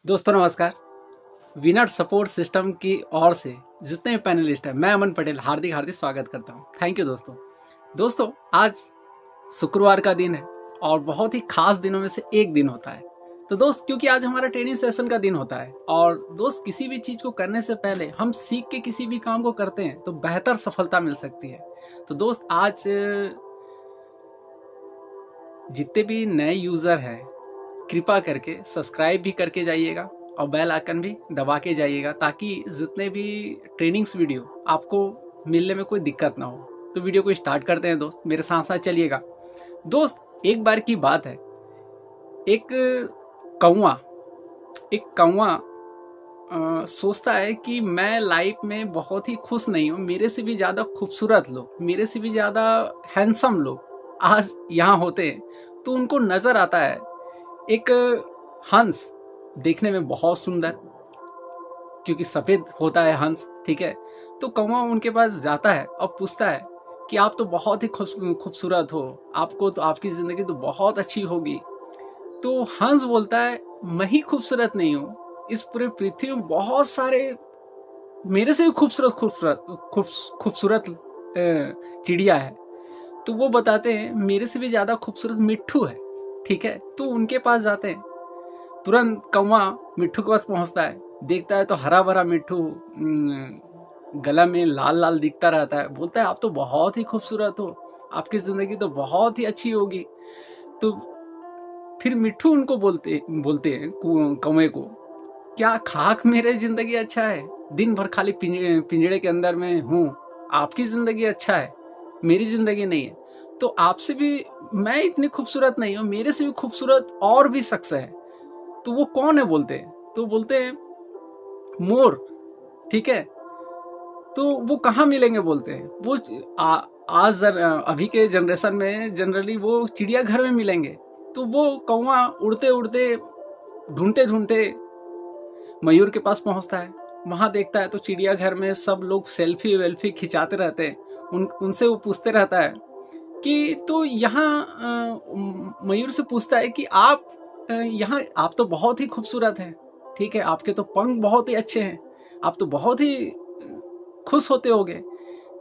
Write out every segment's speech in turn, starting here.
दोस्तों नमस्कार। Winner support system की ओर से जितने भी पैनलिस्ट हैं, मैं अमन पटेल हार्दिक हार्दिक स्वागत करता हूं। थैंक यू दोस्तों आज शुक्रवार का दिन है और बहुत ही खास दिनों में से एक दिन होता है। तो दोस्त क्योंकि आज हमारा ट्रेनिंग सेशन का दिन होता है और दोस्त किसी भी चीज़ को करने से पहले हम सीख के किसी भी काम को करते हैं तो बेहतर सफलता मिल सकती है। तो दोस्त आज जितने भी नए यूज़र हैं कृपा करके सब्सक्राइब भी करके जाइएगा और बेल आइकन भी दबा के जाइएगा ताकि जितने भी ट्रेनिंग्स वीडियो आपको मिलने में कोई दिक्कत ना हो। तो वीडियो को स्टार्ट करते हैं दोस्त, मेरे साथ साथ चलिएगा। दोस्त एक बार की बात है, एक कौवा सोचता है कि मैं लाइफ में बहुत ही खुश नहीं हूँ, मेरे से भी ज़्यादा खूबसूरत लोग, मेरे से भी ज़्यादा हैंडसम लोग आज यहाँ होते हैं। तो उनको नज़र आता है एक हंस, देखने में बहुत सुंदर, क्योंकि सफ़ेद होता है हंस, ठीक है। तो कौवा उनके पास जाता है और पूछता है कि आप तो बहुत ही खूबसूरत हो, आपको तो आपकी ज़िंदगी तो बहुत अच्छी होगी। तो हंस बोलता है मैं ही खूबसूरत नहीं हूँ, इस पूरे पृथ्वी में बहुत सारे मेरे से भी खूबसूरत चिड़िया है। तो वो बताते हैं मेरे से भी ज़्यादा खूबसूरत मिट्ठू है, ठीक है। तो उनके पास जाते हैं, तुरंत कौवा मिट्ठू के पास पहुंचता है, देखता है तो हरा भरा मिट्ठू गला में लाल लाल दिखता रहता है। बोलता है आप तो बहुत ही खूबसूरत हो, आपकी ज़िंदगी तो बहुत ही अच्छी होगी। तो फिर मिट्ठू उनको बोलते हैं कौवे को, क्या खाक मेरे ज़िंदगी अच्छा है, दिन भर खाली पिंजड़े के अंदर में हूँ, आपकी ज़िंदगी अच्छा है, मेरी ज़िंदगी नहीं है। तो आपसे भी मैं इतनी खूबसूरत नहीं हूँ, मेरे से भी खूबसूरत और भी शख्स है। तो वो कौन है बोलते हैं, तो बोलते हैं मोर, ठीक है। तो वो कहाँ मिलेंगे बोलते हैं, वो आज अभी के जनरेशन में जनरली वो चिड़ियाघर में मिलेंगे। तो वो कौवा उड़ते उड़ते ढूंढते ढूंढते मयूर के पास पहुंचता है, वहाँ देखता है तो चिड़ियाघर में सब लोग सेल्फी वेल्फी खिंचाते रहते हैं। उनसे वो पूछते रहता है कि तो यहाँ मयूर से पूछता है कि आप यहाँ आप तो बहुत ही खूबसूरत हैं, ठीक है, आपके तो पंख बहुत ही अच्छे हैं, आप तो बहुत ही खुश होते होगे।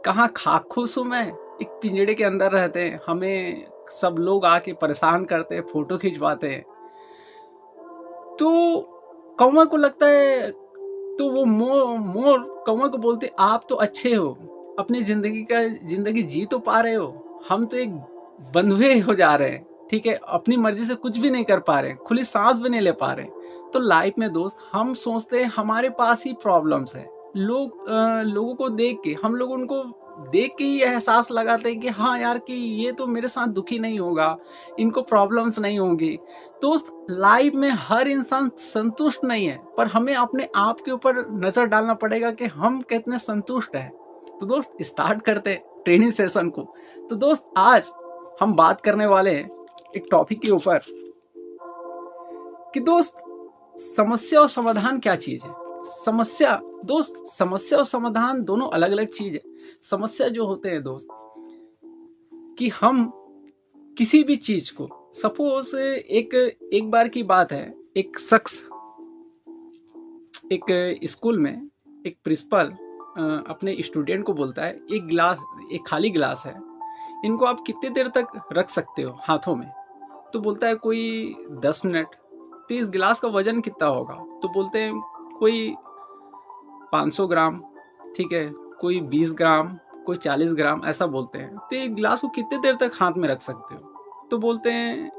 कहाँ खाक खुश हूँ मैं, एक पिंजड़े के अंदर रहते हैं, हमें सब लोग आके परेशान करते हैं, फोटो खिंचवाते हैं। तो कौवा को लगता है, तो वो मोर कौवा को बोलते आप तो अच्छे हो, अपनी जिंदगी जी तो पा रहे हो, हम तो एक बंधुए हो जा रहे हैं, ठीक है, अपनी मर्जी से कुछ भी नहीं कर पा रहे, खुली सांस भी नहीं ले पा रहे। तो लाइफ में दोस्त हम सोचते हैं हमारे पास ही प्रॉब्लम्स है। लोगों को देख के हम लोग उनको देख के ही एहसास लगाते हैं कि हाँ यार कि ये तो मेरे साथ दुखी नहीं होगा, इनको प्रॉब्लम्स नहीं होंगी। दोस्त लाइफ में हर इंसान संतुष्ट नहीं है, पर हमें अपने आप के ऊपर नजर डालना पड़ेगा कि हम कितने संतुष्ट हैं। तो दोस्त स्टार्ट करते ट्रेनिंग सेशन को। तो दोस्त आज हम बात करने वाले हैं एक टॉपिक के ऊपर कि दोस्त समस्या और समाधान क्या चीज है। समस्या और समाधान दोनों अलग अलग चीज है। समस्या जो होते हैं दोस्त कि हम किसी भी चीज को, सपोज एक बार की बात है, एक शख्स एक स्कूल में एक प्रिंसिपल अपने स्टूडेंट को बोलता है एक खाली गिलास है, इनको आप कितने देर तक रख सकते हो हाथों में। तो बोलता है कोई 10 मिनट। तो इस गिलास का वजन कितना होगा, तो बोलते हैं कोई 500 ग्राम, ठीक है, कोई 20 ग्राम, कोई 40 ग्राम, ऐसा बोलते हैं। तो एक गिलास को कितने देर तक हाथ में रख सकते हो, तो बोलते हैं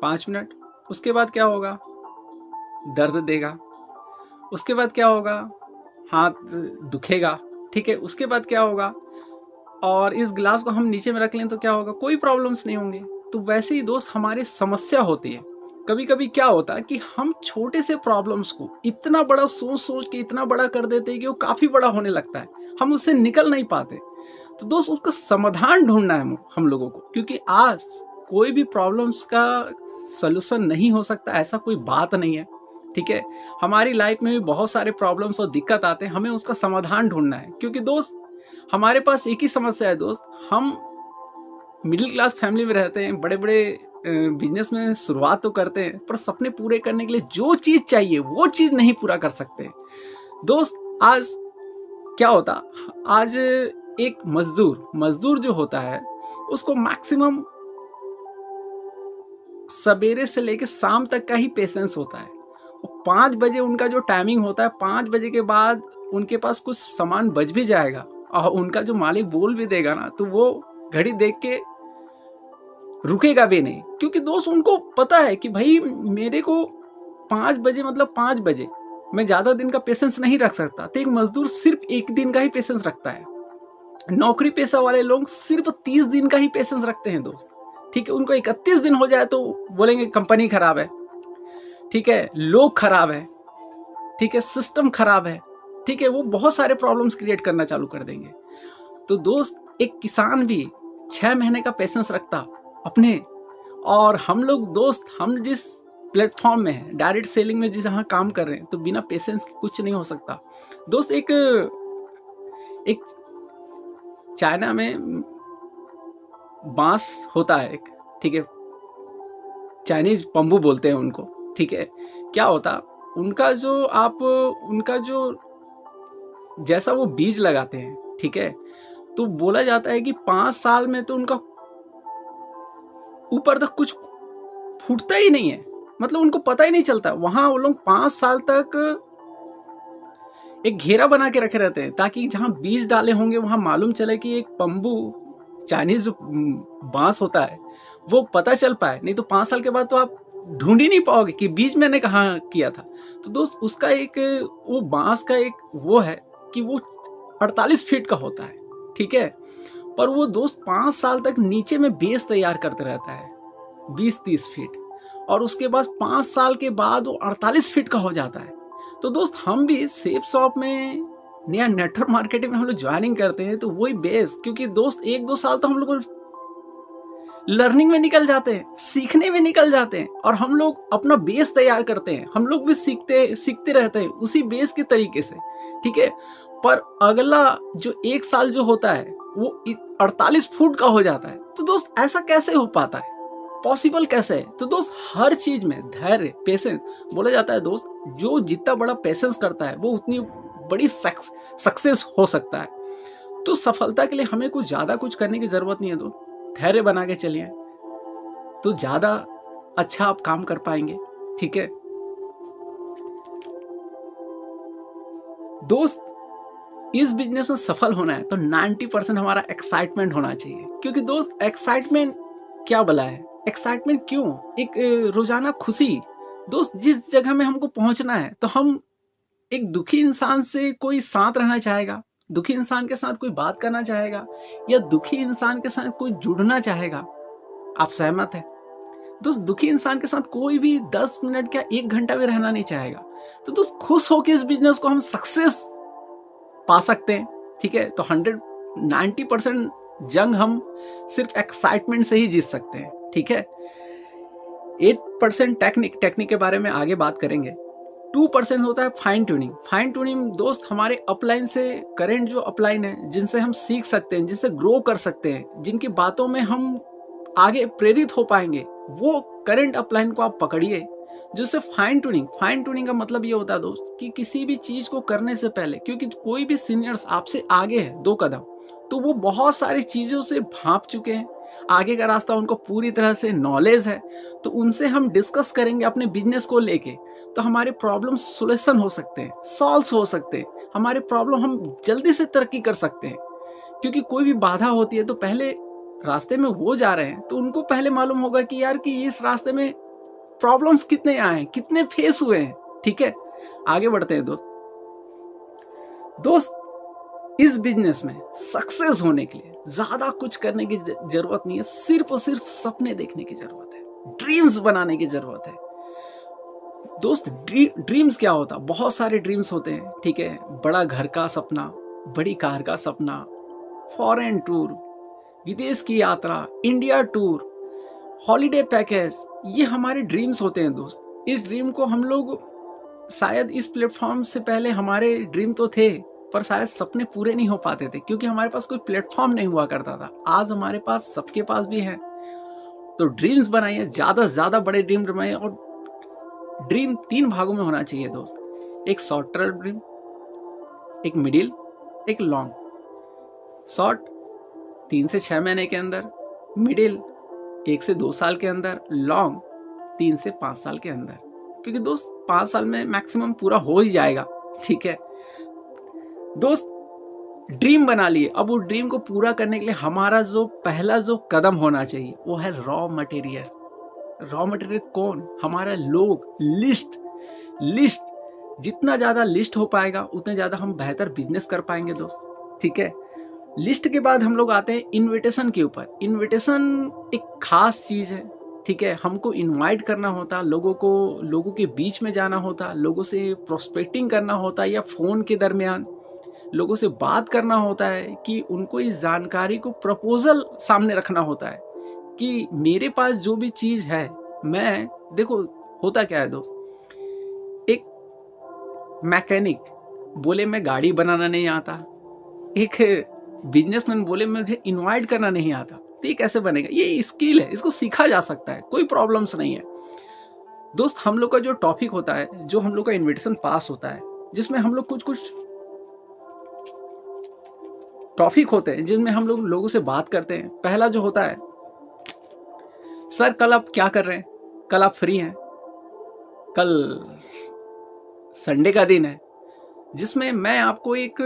5 मिनट। उसके बाद क्या होगा, दर्द देगा, उसके बाद क्या होगा, हाथ दुखेगा, ठीक है, उसके बाद क्या होगा, और इस गिलास को हम नीचे में रख लें तो क्या होगा, कोई प्रॉब्लम्स नहीं होंगे। तो वैसे ही दोस्त हमारी समस्या होती है। कभी कभी क्या होता है कि हम छोटे से प्रॉब्लम्स को इतना बड़ा सोच के इतना बड़ा कर देते हैं कि वो काफी बड़ा होने लगता है, हम उससे निकल नहीं पाते। तो दोस्त उसका समाधान ढूंढना है हम लोगों को, क्योंकि आज कोई भी प्रॉब्लम्स का सलूशन नहीं हो सकता, ऐसा कोई बात नहीं है, ठीक है। हमारी लाइफ में भी बहुत सारे प्रॉब्लम्स और दिक्कत आते हैं, हमें उसका समाधान ढूंढना है। क्योंकि दोस्त हमारे पास एक ही समस्या है दोस्त, हम मिडिल क्लास फैमिली में रहते हैं, बड़े बड़े बिजनेस में शुरुआत तो करते हैं, पर सपने पूरे करने के लिए जो चीज़ चाहिए वो चीज़ नहीं पूरा कर सकते। दोस्त आज क्या होता, आज एक मजदूर जो होता है उसको मैक्सिमम सवेरे से लेकर शाम तक का ही पेशेंस होता है। 5 बजे उनका जो टाइमिंग होता है, 5 बजे के बाद उनके पास कुछ सामान बच भी जाएगा और उनका जो मालिक बोल भी देगा ना, तो वो घड़ी देख के रुकेगा भी नहीं, क्योंकि दोस्त उनको पता है कि भाई मेरे को 5 बजे मतलब 5 बजे, मैं ज़्यादा दिन का पेशेंस नहीं रख सकता। तो एक मजदूर सिर्फ 1 दिन का ही पेशेंस रखता है। नौकरी पेशा वाले लोग सिर्फ 30 दिन का ही पेशेंस रखते हैं दोस्त, ठीक है। उनको 31 दिन हो जाए तो बोलेंगे कंपनी खराब है, ठीक है, लोग खराब है, ठीक है, सिस्टम खराब है, ठीक है, वो बहुत सारे प्रॉब्लम्स क्रिएट करना चालू कर देंगे। तो दोस्त एक किसान भी 6 महीने का पेशेंस रखता अपने, और हम लोग दोस्त, हम जिस प्लेटफॉर्म में है, डायरेक्ट सेलिंग में जहाँ काम कर रहे हैं, तो बिना पेशेंस के कुछ नहीं हो सकता दोस्त। एक चाइना में बांस होता है एक, ठीक है, चाइनीज बम्बू बोलते हैं उनको, ठीक है। क्या होता, उनका जो जैसा वो बीज लगाते हैं, ठीक है, तो बोला जाता है कि 5 साल में तो उनका ऊपर तक कुछ फूटता ही नहीं है, मतलब उनको पता ही नहीं चलता। वहां वो लोग 5 साल तक एक घेरा बना के रखे रहते हैं, ताकि जहां बीज डाले होंगे वहां मालूम चले कि एक बम्बू, चाइनीज जो बांस होता है, वो पता चल पाए। नहीं तो 5 साल के बाद तो आप ढूंढ ही नहीं पाओगे कि बीज मैंने कहाँ किया था। तो दोस्त उसका एक, वो बांस का एक वो है कि वो 48 फीट का होता है, ठीक है, पर वो दोस्त 5 साल तक नीचे में बेस तैयार करते रहता है 20-30 फीट, और उसके बाद 5 साल के बाद वो 48 फीट का हो जाता है। तो दोस्त हम भी सेफ शॉप में नया नेटवर्क मार्केटिंग में हम लोग ज्वाइनिंग करते हैं, तो वही बेस, क्योंकि दोस्त 1-2 साल तो हम लोग लर्निंग में निकल जाते हैं, सीखने में निकल जाते हैं, और हम लोग अपना बेस तैयार करते हैं। हम लोग भी सीखते रहते हैं उसी बेस के तरीके से, ठीक है। पर अगला जो 1 साल जो होता है वो 48 फुट का हो जाता है। तो दोस्त ऐसा कैसे हो पाता है, पॉसिबल कैसे है? तो दोस्त हर चीज में धैर्य, पेशेंस, बोला जाता है दोस्त, जो जितना बड़ा पेशेंस करता है वो उतनी बड़ी सक्सेस हो सकता है। तो सफलता के लिए हमें कुछ ज्यादा कुछ करने की जरूरत नहीं है दोस्त, धैर्य बना के चलिए तो ज्यादा अच्छा आप काम कर पाएंगे, ठीक है दोस्त। इस बिजनेस में सफल होना है तो 90% हमारा एक्साइटमेंट होना चाहिए, क्योंकि दोस्त एक्साइटमेंट क्या भला है, एक्साइटमेंट क्यों, एक रोजाना खुशी। दोस्त जिस जगह में हमको पहुंचना है, तो हम एक दुखी इंसान से कोई साथ रहना चाहेगा, दुखी इंसान के साथ कोई बात करना चाहेगा, या दुखी इंसान के साथ कोई जुड़ना चाहेगा? आप सहमत है दोस्त? दुखी इंसान के साथ कोई भी 10 मिनट क्या 1 घंटा भी रहना नहीं चाहेगा। तो दोस्त खुश होकर इस बिजनेस को हम सक्सेस पा सकते हैं, ठीक है। तो 90% जंग हम सिर्फ एक्साइटमेंट से ही जीत सकते हैं, ठीक है। 8% टेक्निक के बारे में आगे बात करेंगे। 2% होता है फाइन ट्यूनिंग दोस्त हमारे अपलाइन से, करेंट जो अपलाइन है, जिनसे हम सीख सकते हैं, जिनसे ग्रो कर सकते हैं, जिनकी बातों में हम आगे प्रेरित हो पाएंगे, वो करंट अपलाइन को आप पकड़िए। जिससे फाइन ट्यूनिंग का मतलब ये होता है दोस्त कि किसी भी चीज को करने से पहले, क्योंकि कोई भी सीनियर्स आपसे आगे है 2 कदम, तो वो बहुत सारी चीजों से भांप चुके हैं, आगे का रास्ता उनको पूरी तरह से नॉलेज है। तो उनसे हम डिस्कस करेंगे अपने बिजनेस को लेके, तो हमारे प्रॉब्लम सोल्यूशन हो सकते हैं, सॉल्व हो सकते हैं, हमारे प्रॉब्लम हम जल्दी से तरक्की कर सकते हैं। क्योंकि कोई भी बाधा होती है तो पहले रास्ते में वो जा रहे हैं, तो उनको पहले मालूम होगा कि यार कि इस रास्ते में प्रॉब्लम्स कितने आए हैं, कितने फेस हुए हैं, ठीक है। आगे बढ़ते हैं दोस्त इस बिजनेस में सक्सेस होने के लिए ज्यादा कुछ करने की जरूरत नहीं है, सिर्फ और सिर्फ सपने देखने की जरूरत है, ड्रीम्स बनाने की जरूरत है दोस्त। ड्रीम्स क्या होता है? बहुत सारे ड्रीम्स होते हैं, ठीक है। बड़ा घर का सपना, बड़ी कार का सपना, फॉरेन टूर, विदेश की यात्रा, इंडिया टूर, हॉलीडे पैकेज, ये हमारे ड्रीम्स होते हैं दोस्त। इस ड्रीम को हम लोग शायद इस प्लेटफॉर्म से पहले हमारे ड्रीम तो थे पर शायद सपने पूरे नहीं हो पाते थे क्योंकि हमारे पास कोई प्लेटफॉर्म नहीं हुआ करता था। आज हमारे पास, सबके पास भी है। तो ड्रीम्स बनाइए, ज़्यादा से ज़्यादा बड़े ड्रीम बनाइए। और ड्रीम 3 भागों में होना चाहिए दोस्त। एक शॉर्ट टर्म ड्रीम, एक मिडिल, एक लॉन्ग। शॉर्ट 3 से 6 महीने के अंदर, मिडिल 1 से 2 साल के अंदर, लॉन्ग 3 से 5 साल के अंदर। क्योंकि दोस्त 5 साल में मैक्सिमम पूरा हो ही जाएगा, ठीक है दोस्त। ड्रीम बना लिए, अब वो ड्रीम को पूरा करने के लिए हमारा जो पहला जो कदम होना चाहिए वो है रॉ मटेरियल। रॉ मटेरियल कौन? हमारा लोग, लिस्ट। जितना ज़्यादा लिस्ट हो पाएगा उतने ज़्यादा हम बेहतर बिजनेस कर पाएंगे दोस्त, ठीक है। लिस्ट के बाद हम लोग आते हैं इनविटेशन के ऊपर। इनविटेशन एक खास चीज़ है, ठीक है। हमको इनवाइट करना होता, लोगों के बीच में जाना होता, लोगों से प्रोस्पेक्टिंग करना होता, या फ़ोन के दरमियान लोगों से बात करना होता है कि उनको इस जानकारी को प्रपोजल सामने रखना होता है कि मेरे पास जो भी चीज़ है, मैं देखो होता क्या है दोस्त, एक मैकेनिक बोले मैं गाड़ी बनाना नहीं आता, एक बिजनेसमैन बोले मुझे इनवाइट करना नहीं आता, तो ये कैसे बनेगा? ये स्किल है, इसको सीखा जा सकता है, कोई प्रॉब्लम्स नहीं है दोस्त। हम लोग का जो टॉपिक होता है, जो हम लोग का इनविटेशन पास होता है, जिसमें हम लोग कुछ टॉपिक होते हैं जिनमें हम लोग लोगों से बात करते हैं। पहला जो होता है, सर कल आप क्या कर रहे हैं, कल आप फ्री हैं, कल संडे का दिन है, जिसमें मैं आपको एक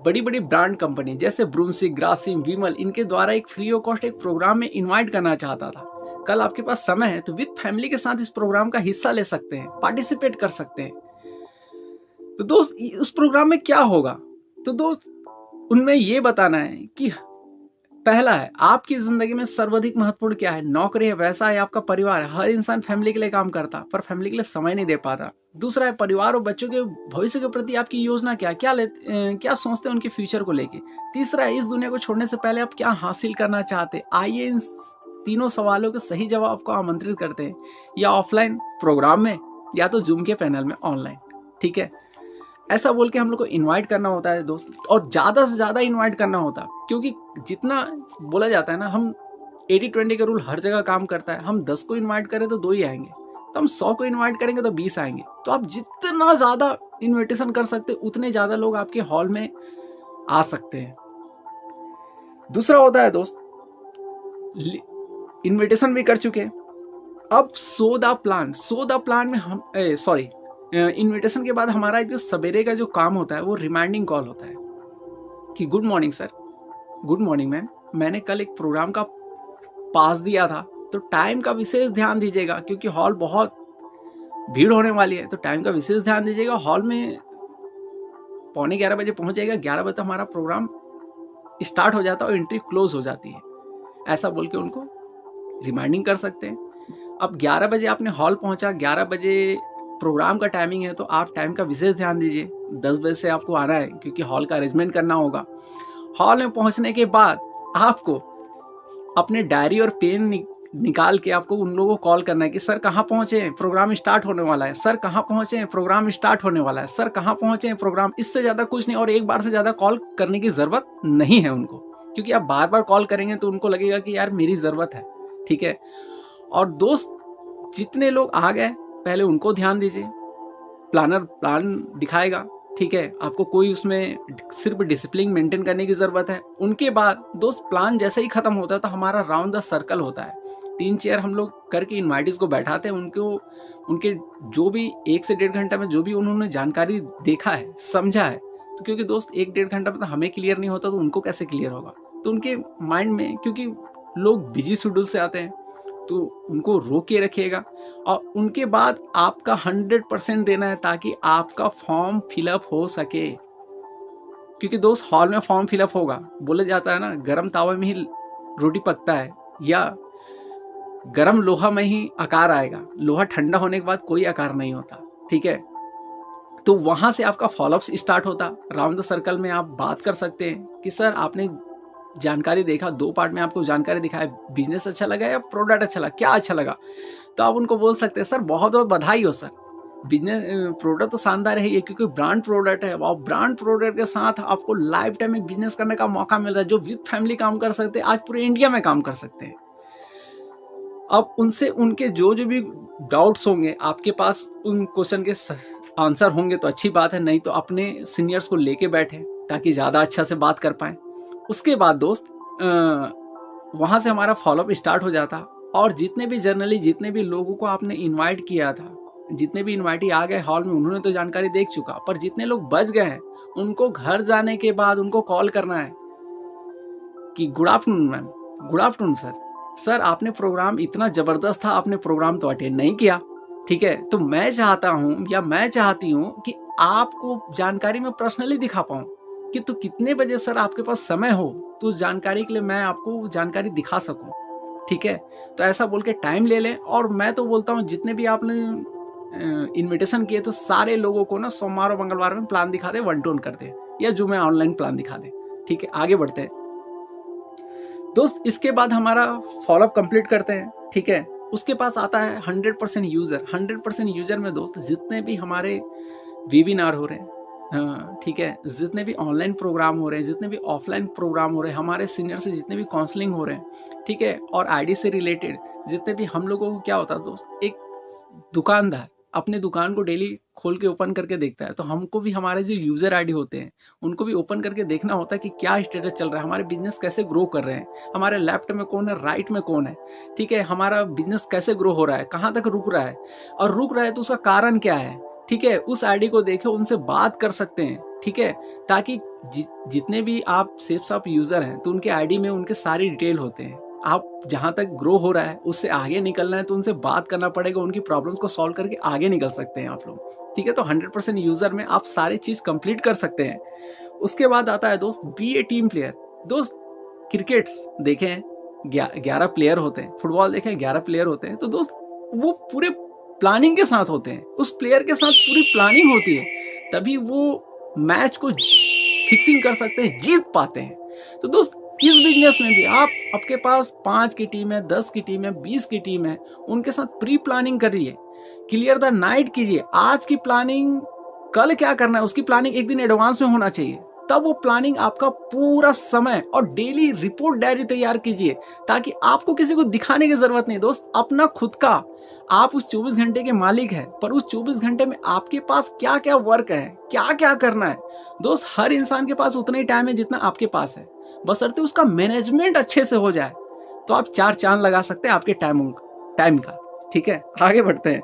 बड़ी बड़ी ब्रांड कंपनी जैसे ब्रूमसिक, ग्रासिम, विमल, इनके द्वारा एक फ्री ऑफ कॉस्ट एक प्रोग्राम में इनवाइट करना चाहता था। कल आपके पास समय है तो विद फैमिली के साथ इस प्रोग्राम का हिस्सा ले सकते हैं, पार्टिसिपेट कर सकते हैं। तो दोस्त उस प्रोग्राम में क्या होगा? तो दोस्त उनमें ये बताना है कि पहला है, आपकी जिंदगी में सर्वाधिक महत्वपूर्ण क्या है? नौकरी है, व्यवसाय है, आपका परिवार है। हर इंसान फैमिली के लिए काम करता पर फैमिली के लिए समय नहीं दे पाता। दूसरा है, परिवार और बच्चों के भविष्य के प्रति आपकी योजना क्या है, क्या सोचते हैं उनके फ्यूचर को लेके। तीसरा है, इस दुनिया को छोड़ने से पहले आप क्या हासिल करना चाहते। आइए इन तीनों सवालों के सही जवाब आपको आमंत्रित करते हैं, या ऑफलाइन प्रोग्राम में या तो जूम के पैनल में ऑनलाइन, ठीक है। ऐसा बोल के हम लोग को इनवाइट करना होता है दोस्त, और ज़्यादा से ज़्यादा इनवाइट करना होता है, क्योंकि जितना बोला जाता है ना, हम 80-20 का रूल हर जगह काम करता है। हम 10 को इनवाइट करें तो 2 ही आएंगे, तो हम 100 को इनवाइट करेंगे तो 20 आएंगे। तो आप जितना ज़्यादा इन्विटेशन कर सकते उतने ज़्यादा लोग आपके हॉल में आ सकते हैं। दूसरा होता है दोस्त, इन्विटेशन भी कर चुके, अब सो द प्लान में हम इन्विटेशन के बाद हमारा जो सवेरे का जो काम होता है वो रिमाइंडिंग कॉल होता है कि good morning sir, good morning ma'am, मैंने कल एक प्रोग्राम का पास दिया था, तो टाइम का विशेष ध्यान दीजिएगा क्योंकि हॉल बहुत भीड़ होने वाली है, तो टाइम का विशेष ध्यान दीजिएगा। हॉल में 11:15 बजे पहुंच जाएगा, 11 बजे तक हमारा प्रोग्राम स्टार्ट हो जाता है और एंट्री क्लोज हो जाती है। ऐसा बोल के उनको रिमाइंडिंग कर सकते हैं। अब 11 बजे आपने हॉल पहुंचा, 11 बजे प्रोग्राम का टाइमिंग है, तो आप टाइम का विशेष ध्यान दीजिए। 10 बजे से आपको आना है क्योंकि हॉल का अरेंजमेंट करना होगा। हॉल में पहुंचने के बाद आपको अपने डायरी और पेन निकाल के आपको उन लोगों को कॉल करना है कि सर कहाँ पहुंचे हैं, प्रोग्राम स्टार्ट होने वाला है, सर कहाँ पहुंचे हैं, प्रोग्राम स्टार्ट होने वाला है, सर कहाँ पहुंचे हैं, प्रोग्राम। इससे ज़्यादा कुछ नहीं, और एक बार से ज़्यादा कॉल करने की ज़रूरत नहीं है उनको, क्योंकि आप बार बार कॉल करेंगे तो उनको लगेगा कि यार मेरी ज़रूरत है, ठीक है। और दोस्त जितने लोग आ गए पहले उनको ध्यान दीजिए, प्लानर प्लान दिखाएगा, ठीक है। आपको कोई उसमें सिर्फ डिसिप्लिन मेंटेन करने की ज़रूरत है। उनके बाद दोस्त प्लान जैसे ही ख़त्म होता है तो हमारा राउंड द सर्कल होता है। 3 चेयर हम लोग करके इन्वाइटीज को बैठाते हैं, उनके जो भी 1 से 1.5 घंटा में जो भी उन्होंने जानकारी देखा है, समझा है, तो क्योंकि दोस्त 1-1.5 घंटा में तो हमें क्लियर नहीं होता तो उनको कैसे क्लियर होगा। तो उनके माइंड में, क्योंकि लोग बिजी शेड्यूल से आते हैं, तो उनको रोक के रखिएगा। और उनके बाद आपका 100% देना है ताकि आपका फॉर्म फिलअप हो सके, क्योंकि दोस्त हॉल में फॉर्म फिलअप होगा। बोला जाता है ना, गरम तावे में ही रोटी पकता है, या गरम लोहा में ही आकार आएगा, लोहा ठंडा होने के बाद कोई आकार नहीं होता, ठीक है। तो वहां से आपका फॉलोअप स्टार्ट होता। राउंड द सर्कल में आप बात कर सकते हैं कि सर आपने जानकारी देखा, 2 पार्ट में आपको जानकारी दिखाया, बिजनेस अच्छा लगा या प्रोडक्ट अच्छा लगा, क्या अच्छा लगा। तो आप उनको बोल सकते हैं सर बहुत बहुत बधाई हो सर, बिजनेस प्रोडक्ट तो शानदार है ये, क्योंकि ब्रांड प्रोडक्ट है, और ब्रांड प्रोडक्ट के साथ आपको लाइफ टाइम एक बिजनेस करने का मौका मिल रहा है। जो विद फैमिली काम कर सकते हैं आज पूरे इंडिया में काम कर सकते हैं। अब उनसे उनके जो भी डाउट्स होंगे आपके पास, उन क्वेश्चन के आंसर होंगे तो अच्छी बात है, नहीं तो अपने सीनियर्स को लेके बैठे ताकि ज़्यादा अच्छा से बात कर पाएँ। उसके बाद दोस्त वहाँ से हमारा फॉलोअप स्टार्ट हो जाता, और जितने भी जर्नली जितने भी लोगों को आपने इनवाइट किया था, जितने भी इनवाइटी आ गए हॉल में, उन्होंने तो जानकारी देख चुका, पर जितने लोग बच गए हैं उनको घर जाने के बाद उनको कॉल करना है कि good afternoon ma'am, good afternoon sir, आपने प्रोग्राम इतना ज़बरदस्त था, आपने प्रोग्राम तो अटेंड नहीं किया, ठीक है, तो मैं चाहता हूँ या मैं चाहती हूँ कि आपको जानकारी में पर्सनली दिखा पाऊँ कि तो कितने बजे सर आपके पास समय हो, तो उस जानकारी के लिए मैं आपको जानकारी दिखा सकूँ, ठीक है। तो ऐसा बोल के टाइम ले लें, और मैं तो बोलता हूँ जितने भी आपने इनविटेशन किए तो सारे लोगों को ना सोमवार और मंगलवार में प्लान दिखा दे, 1-to-1 कर दे, या जो मैं ऑनलाइन प्लान दिखा दे, ठीक है। आगे बढ़ते हैं दोस्त, इसके बाद हमारा फॉलोअप कंप्लीट करते हैं, ठीक है। उसके पास आता है 100% यूज़र। 100% यूज़र में दोस्त जितने भी हमारे वेबिनार हो रहे हैं, ठीक है, जितने भी ऑनलाइन प्रोग्राम हो रहे हैं, जितने भी ऑफलाइन प्रोग्राम हो रहे हैं, हमारे सीनियर से जितने भी काउंसलिंग हो रहे हैं, ठीक है, और आईडी से रिलेटेड जितने भी हम लोगों को क्या होता है दोस्त, एक दुकानदार अपने दुकान को डेली खोल के ओपन करके देखता है, तो हमको भी हमारे जो यूज़र आईडी होते हैं उनको भी ओपन करके देखना होता है कि क्या स्टेटस चल रहा है, हमारे बिजनेस कैसे ग्रो कर रहे हैं, हमारे लेफ्ट में कौन है, राइट में कौन है, ठीक है, हमारा बिजनेस कैसे ग्रो हो रहा है, कहाँ तक रुक रहा है, और रुक रहा है तो उसका कारण क्या है, ठीक है। उस आईडी को देखे, उनसे बात कर सकते हैं, ठीक है, ताकि जितने भी आप सेफ यूज़र हैं तो उनके आईडी में उनके सारी डिटेल होते हैं। आप जहाँ तक ग्रो हो रहा है उससे आगे निकलना है तो उनसे बात करना पड़ेगा, उनकी प्रॉब्लम्स को सॉल्व करके आगे निकल सकते हैं आप लोग, ठीक है। तो 100% यूज़र में आप सारी चीज़ कंप्लीट कर सकते हैं। उसके बाद आता है दोस्त बी ए टीम प्लेयर। दोस्त क्रिकेट्स देखें 11 प्लेयर होते हैं, फुटबॉल देखें 11 प्लेयर होते हैं, तो दोस्त वो पूरे प्लानिंग के साथ होते हैं, उस प्लेयर के साथ पूरी प्लानिंग होती है, तभी वो मैच को फिक्सिंग कर सकते हैं, जीत पाते हैं। तो दोस्त इस बिजनेस में भी आपके पास 5 की टीम है, 10 की टीम है, 20 की टीम है, उनके साथ प्री प्लानिंग करिए, क्लियर द नाइट कीजिए। आज की प्लानिंग कल क्या करना है उसकी प्लानिंग एक दिन एडवांस में होना चाहिए, तब वो प्लानिंग आपका पूरा समय, और डेली रिपोर्ट डायरी तैयार कीजिए ताकि आपको किसी को दिखाने की जरूरत नहीं दोस्त, अपना खुद का, आप उस 24 घंटे के मालिक हैं, पर उस 24 घंटे में आपके पास क्या क्या वर्क है, क्या क्या करना है दोस्त। हर इंसान के पास उतना ही टाइम है जितना आपके पास है, बशर्ते उसका मैनेजमेंट अच्छे से हो जाए तो आप 4 चांद लगा सकते हैं आपके टाइम का, ठीक है। आगे बढ़ते हैं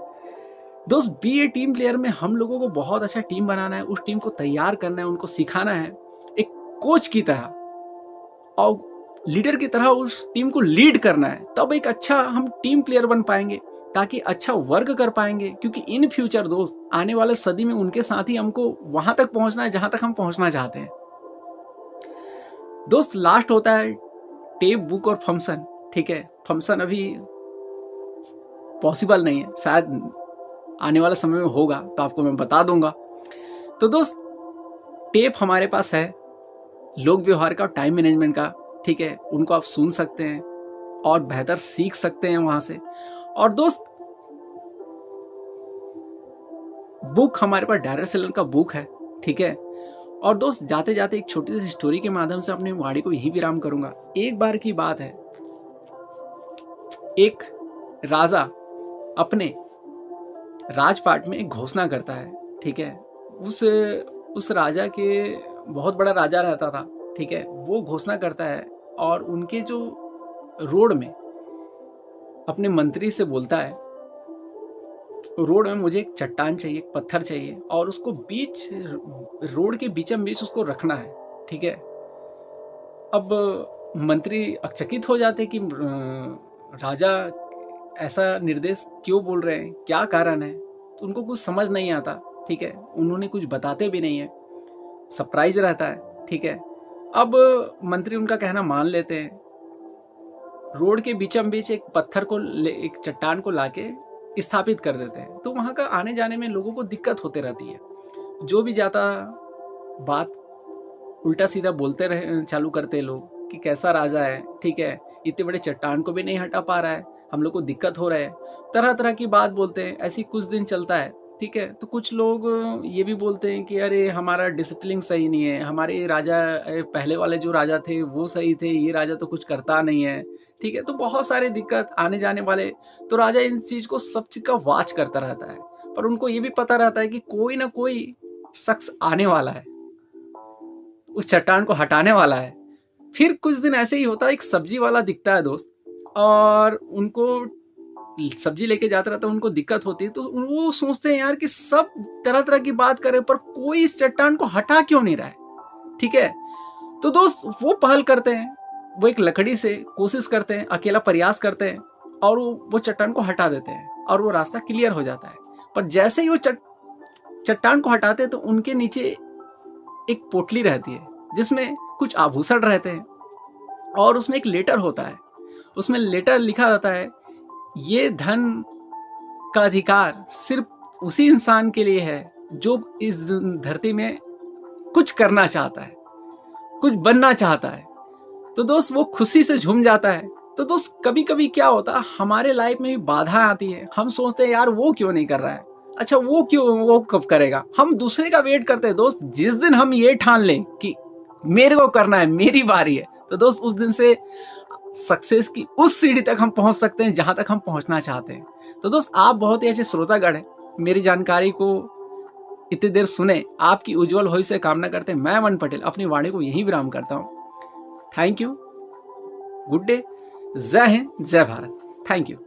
दोस्त, बी ए टीम प्लेयर में हम लोगों को बहुत अच्छा टीम बनाना है, उस टीम को तैयार करना है, उनको सिखाना है, एक कोच की तरह और लीडर की तरह उस टीम को लीड करना है, तब एक अच्छा हम टीम प्लेयर बन पाएंगे, ताकि अच्छा वर्क कर पाएंगे, क्योंकि इन फ्यूचर दोस्त आने वाले सदी में उनके साथ ही हमको वहां तक पहुंचना है जहां तक हम पहुंचना चाहते हैं। दोस्त लास्ट होता है टेप, बुक और फंक्शन, ठीक है। फंक्शन अभी पॉसिबल नहीं है, शायद आने वाले समय में होगा तो आपको मैं बता दूंगा। तो दोस्त टेप हमारे पास है लोक व्यवहार का और टाइम मैनेजमेंट का, ठीक है, उनको आप सुन सकते हैं और बेहतर सीख सकते हैं वहां से। और दोस्त बुक हमारे पास डायरेक्ट सेलर का बुक है, ठीक है। और दोस्त जाते जाते एक छोटी सी स्टोरी के माध्यम से अपनी वाणी को यही विराम करूंगा। एक बार की बात है, एक राजा अपने राजपाट में एक घोषणा करता है, ठीक है। उस राजा के बहुत बड़ा राजा रहता था, ठीक है। वो घोषणा करता है और उनके जो रोड में अपने मंत्री से बोलता है, रोड में मुझे एक चट्टान चाहिए, एक पत्थर चाहिए, और उसको बीच रोड के बीचम बीच उसको रखना है, ठीक है। अब मंत्री अचकित हो जाते कि राजा ऐसा निर्देश क्यों बोल रहे हैं, क्या कारण है, तो उनको कुछ समझ नहीं आता, ठीक है। उन्होंने कुछ बताते भी नहीं है, सरप्राइज रहता है, ठीक है। अब मंत्री उनका कहना मान लेते हैं, रोड के बीचम बीच एक पत्थर को एक चट्टान को लाके स्थापित कर देते हैं। तो वहाँ का आने जाने में लोगों को दिक्कत होते रहती है, जो भी जाता बात उल्टा सीधा बोलते रहे चालू करते लोग कि कैसा राजा है, ठीक है, इतने बड़े चट्टान को भी नहीं हटा पा रहा है, हम लोग को दिक्कत हो रहा है, तरह तरह की बात बोलते हैं। ऐसी कुछ दिन चलता है, ठीक है। तो कुछ लोग ये भी बोलते हैं कि अरे हमारा डिसिप्लिन सही नहीं है, हमारे राजा पहले वाले जो राजा थे वो सही थे, ये राजा तो कुछ करता नहीं है, ठीक है। तो बहुत सारे दिक्कत आने जाने वाले, तो राजा इन चीज को सब चीज का वाच करता रहता है, पर उनको ये भी पता रहता है कि कोई ना कोई शख्स आने वाला है, उस चट्टान को हटाने वाला है। फिर कुछ दिन ऐसे ही होता है, एक सब्जी वाला दिखता है दोस्त, और उनको सब्जी लेके जाता रहता है, उनको दिक्कत होती है, तो वो सोचते हैं यार कि सब तरह तरह की बात करे पर कोई इस चट्टान को हटा क्यों नहीं रहा है, ठीक है। तो दोस्त वो पहल करते हैं, वो एक लकड़ी से कोशिश करते हैं, अकेला प्रयास करते हैं, और वो चट्टान को हटा देते हैं और वो रास्ता क्लियर हो जाता है। पर जैसे ही वो चट्टान को हटाते हैं तो उनके नीचे एक पोटली रहती है जिसमें कुछ आभूषण रहते हैं, और उसमें एक लेटर होता है। उसमें लेटर लिखा रहता है, ये धन का अधिकार सिर्फ उसी इंसान के लिए है जो इस धरती में कुछ करना चाहता है, कुछ बनना चाहता है। तो दोस्त वो खुशी से झूम जाता है। तो दोस्त कभी कभी क्या होता है, हमारे लाइफ में भी बाधा आती है, हम सोचते हैं यार वो क्यों नहीं कर रहा है, अच्छा वो कब करेगा, हम दूसरे का वेट करते हैं। दोस्त जिस दिन हम ये ठान लें कि मेरे को करना है, मेरी बारी है, तो दोस्त उस दिन से सक्सेस की उस सीढ़ी तक हम पहुंच सकते हैं जहां तक हम पहुंचना चाहते हैं। तो दोस्त आप बहुत ही अच्छे श्रोतागण हैं, मेरी जानकारी को इतनी देर सुने, आपकी उज्जवल भविष्य कामना करते हैं। मैं अमन पटेल अपनी वाणी को यहीं विराम करता हूं। थैंक यू, गुड डे, जय हिंद, जय भारत, थैंक यू।